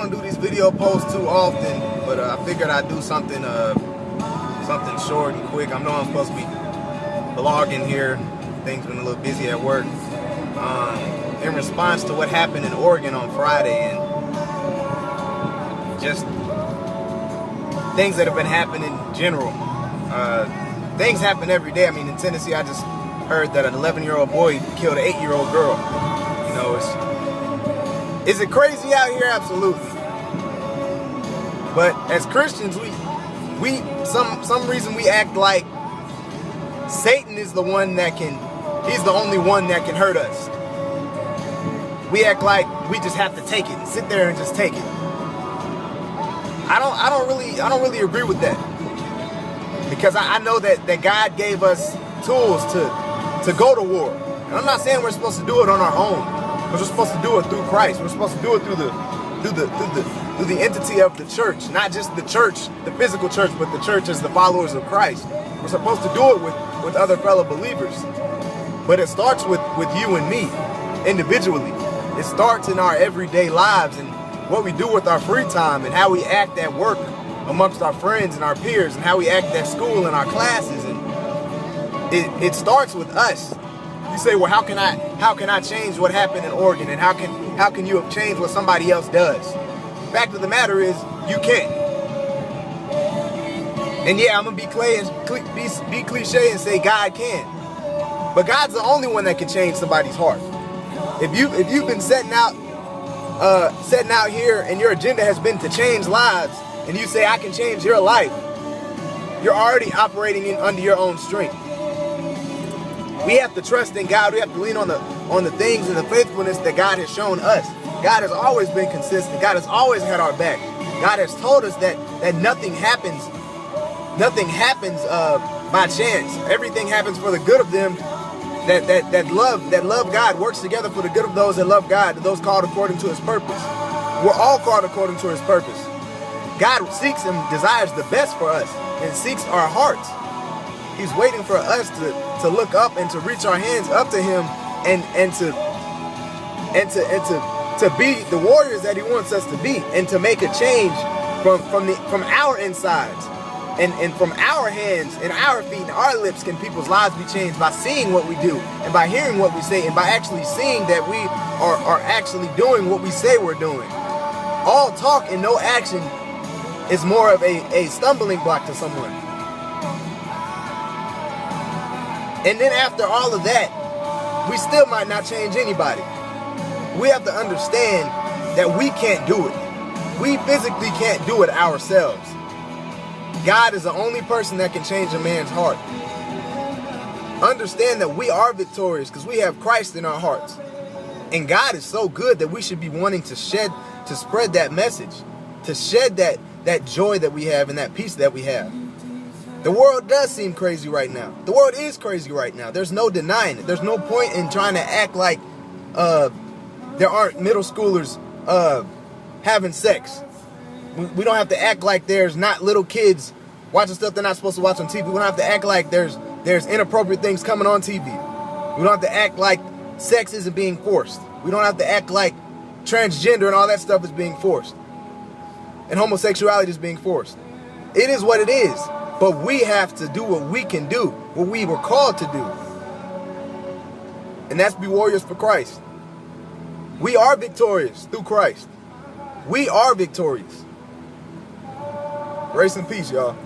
don't do these video posts too often, but I figured I'd do something short and quick. I know I'm supposed to be vlogging here. Things been a little busy at work. In response to what happened in Oregon on Friday, and just things that have been happening in general. Things happen every day. I mean, in Tennessee, I just heard that an 11-year-old boy killed an 8-year-old girl. You know, is it crazy out here? Absolutely. But as Christians, some reason we act like Satan is the one that he's the only one that can hurt us. We act like we just have to take it and sit there and just take it. I don't really agree with that. Because I know that God gave us tools to go to war. And I'm not saying we're supposed to do it on our own. But we're supposed to do it through Christ. We're supposed to do it through the entity of the church. Not just the church, the physical church, but the church as the followers of Christ. We're supposed to do it with other fellow believers. But it starts with you and me, individually. It starts in our everyday lives and what we do with our free time and how we act at work amongst our friends and our peers and how we act at school and our classes. And it starts with us. You say, well, how can I change what happened in Oregon, and how can you have changed what somebody else does? Fact of the matter is, you can't. And yeah, I'm gonna be cliche and say God can, but God's the only one that can change somebody's heart. If you've been setting out here and your agenda has been to change lives, and you say I can change your life, you're already operating under your own strength. We have to trust in God. We have to lean on the things and the faithfulness that God has shown us. God has always been consistent. God has always had our back. God has told us that nothing happens by chance. Everything happens for the good of them that love God, works together for the good of those that love God, those called according to his purpose. We're all called according to his purpose. God seeks and desires the best for us and seeks our hearts. He's waiting for us to look up and to reach our hands up to him and to be the warriors that he wants us to be, and to make a change from our insides. And from our hands and our feet and our lips can people's lives be changed by seeing what we do and by hearing what we say and by actually seeing that we are actually doing what we say we're doing. All talk and no action is more of a stumbling block to someone. And then after all of that, we still might not change anybody. We have to understand that we can't do it. We physically can't do it ourselves. God is the only person that can change a man's heart. Understand that we are victorious because we have Christ in our hearts. And God is so good that we should be wanting to spread that message, to shed that joy that we have and that peace that we have. The world does seem crazy right now. The world is crazy right now. There's no denying it. There's no point in trying to act like there aren't middle schoolers having sex. We don't have to act like there's not little kids watching stuff they're not supposed to watch on TV. We don't have to act like there's inappropriate things coming on TV. We don't have to act like sex isn't being forced. We don't have to act like transgender and all that stuff is being forced. And homosexuality is being forced. It is what it is. But we have to do what we can do, what we were called to do. And that's be warriors for Christ. We are victorious through Christ. We are victorious. Grace and peace, y'all.